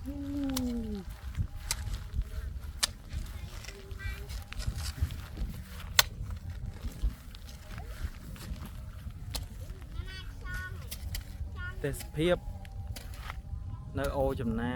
ទេសភាពនៅអូចំណា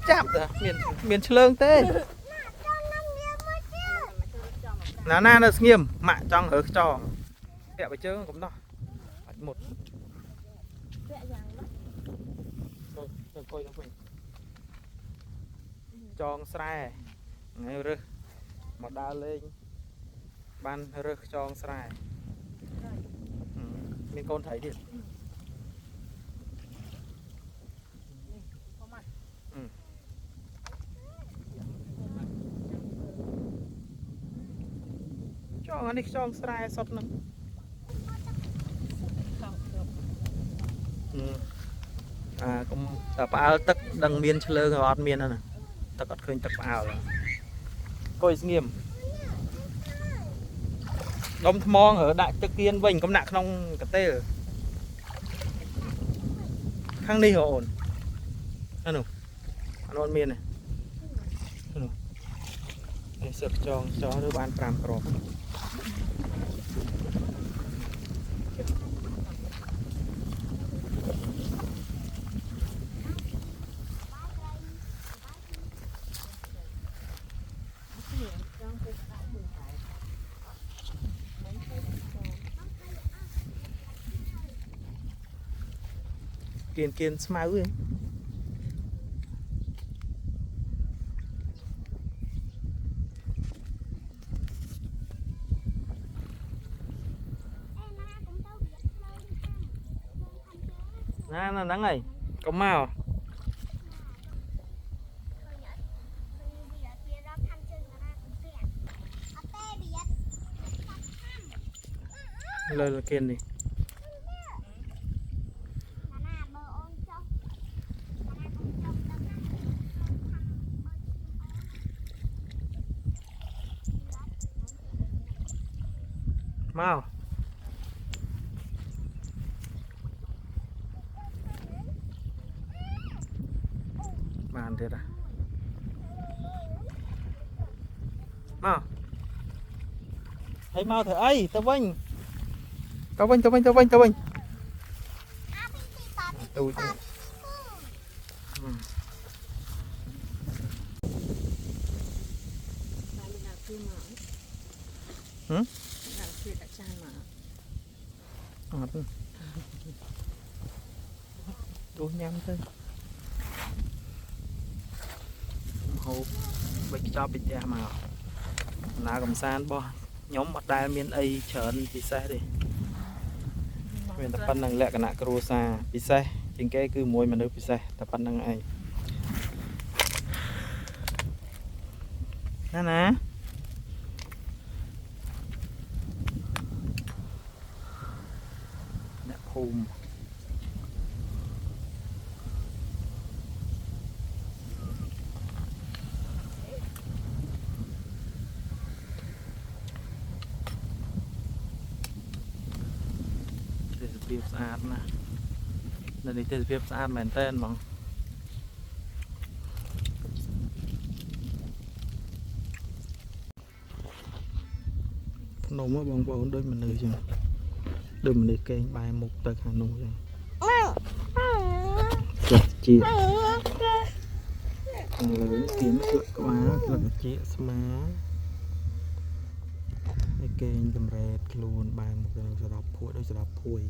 ចាប់តាមានឆ្លើងទេណានៅស្ងៀមម៉ាក់ចង់រើខ្ចងពាក់បើជើងកុំដោះបាច់មុតពាក់យ៉ាងណាទៅអង្គុយទៅវិញចងស្រែថ្ងៃរើសមកដើរលេងបានរើសខ្ចងស្រែមានកូនត្រីទៀតចងអានេះខ្ចងស្រែសុតហ្នឹងកុំតែផ្អើលទឹកដឹងមានឆ្លើងអត់មានណាទឹកអត់ឃើញទឹកផ្អើលអង្គុយស្ងៀមដុំថ្មងរើដាក់ទឹកគៀនវិញកុំដាក់ក្នុងកាទេលខាងនេះអូនអានោះអត់មានទេនោះនេះសឹកចងឬបាន5គ្រាប់គៀនស្មៅឯងណាហ្នឹងហើយកុំមកលើគៀននេះមកបានទៀតមកហើយមកធ្វើអីទៅវិញទូចណាណាអត់ទូញ៉ាំទៅហូបបិចខ្ចប់ពីផ្ទះមកដំណើរកំសាន្តរបស់ខ្ញុំអត់ដែលមានអីច្រើនពិសេសទេមានតែប៉ុណ្្នឹងលក្ខណៈគ្រួសារពិសេសជាងគេគឺមួយមនុស្សពិសេសតែប៉ុណ្្នឹងឯងណាអ្នកភូមិទេសភាពស្អាតណាស់នៅនេះទេសភាពស្អាតមែនតើហ្មងភ្នំបងប្អូនដូចមនុស្សចឹងដូចមនុស្សកេងបែរមុខទៅខាងនោះចឹងចាស់ជាខាងលើគៀនស្លឹកក្បាលស្លឹកជាស្មាហើយកេងតម្រែតខ្លួនបែរមុខទៅសរាប់ភួយដូចសរាប់ភួយ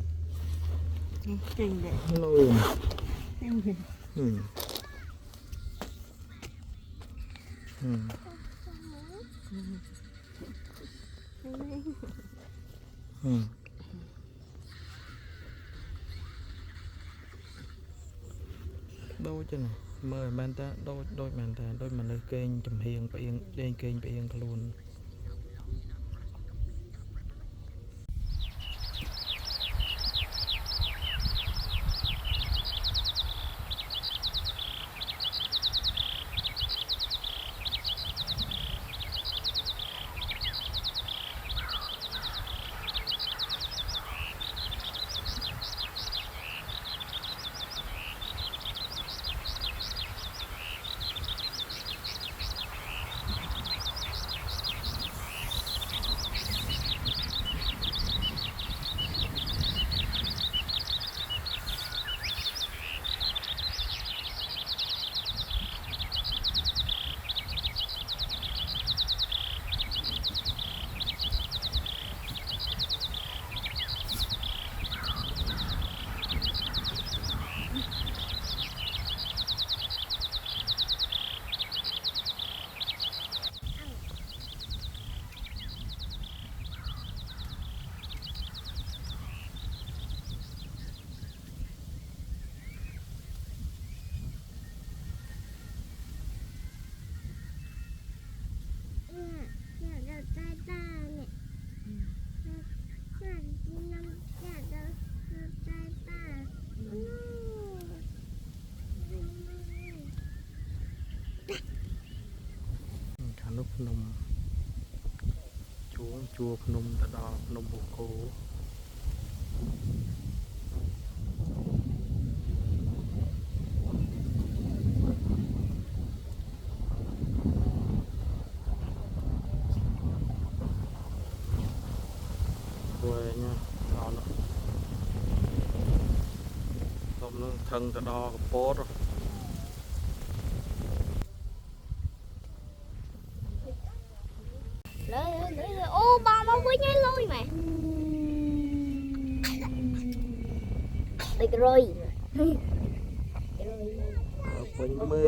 ចេញដែរលឿនដូចចឹង mời men ta đôi men ta đôi mà nơi kênh chầm hiềnไปเองเองเกงไปเองกลูน ฐานุพนมจัวพนมตะดอพนมบุโกเว้ยเนี่ยเอาเนาะตบนึงทางตะดอกับโป๊ดô ba mau với nhai lôi mà được rồi quên mê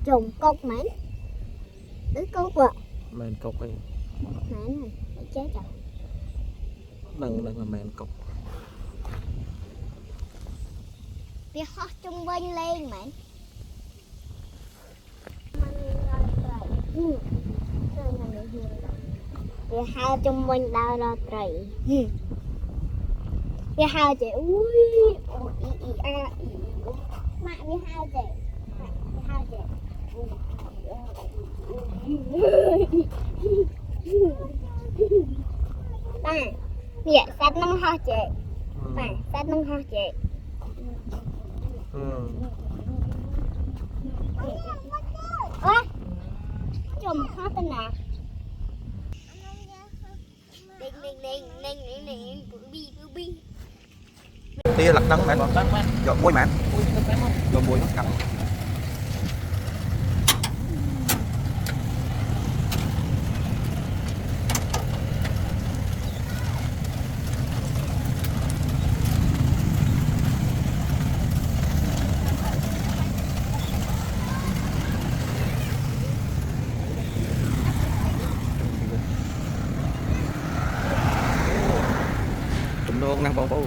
trồng cốc mến đứa cốc ạ mền cọc ấy mến này chết rồi đừng là mền cọc việc hót chung quanh lên mến việc hai chung quanh đau ra trời việc hai chị ui mẹ việc hai chị việc hai chị ba việc sát nông ho chị ba sát nông ho chị ơ chùm ho tên nào tia lật đắng mẹ dọn muối mẹ dọn muối nó cặp chúng nó năng bóng bóng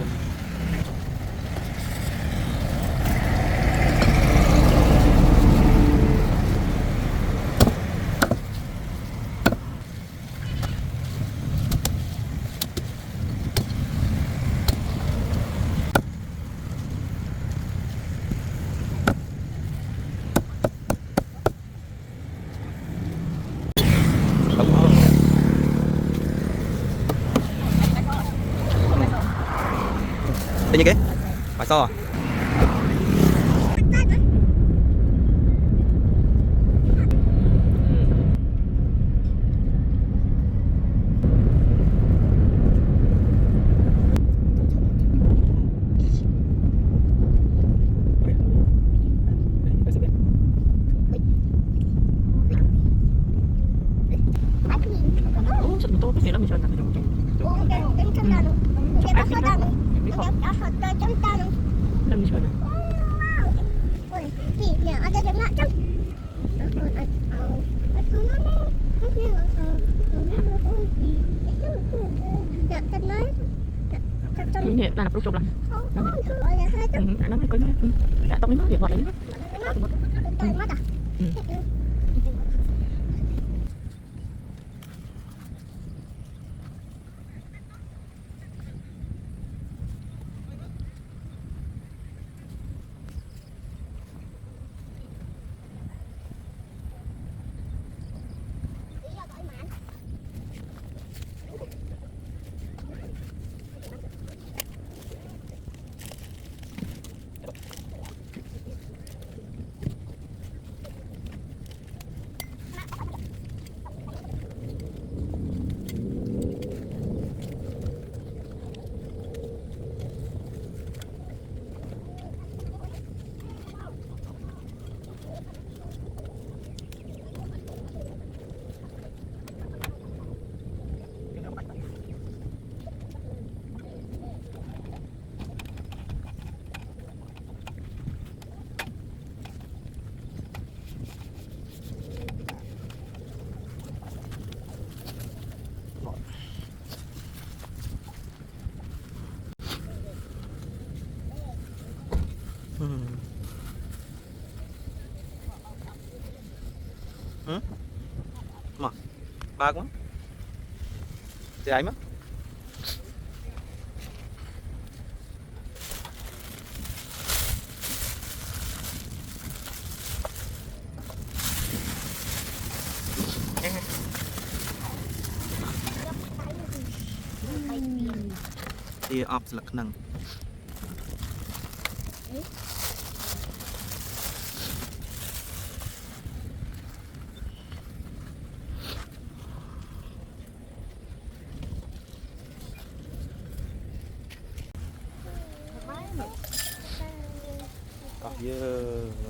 như cái phải so nè là rút chụp là Ôi là hai tóc. nó mới có đã tóc nó việc gọi đấy Trời mắt à? Mà ba quá thì ấy mất thì ốp là năng dơ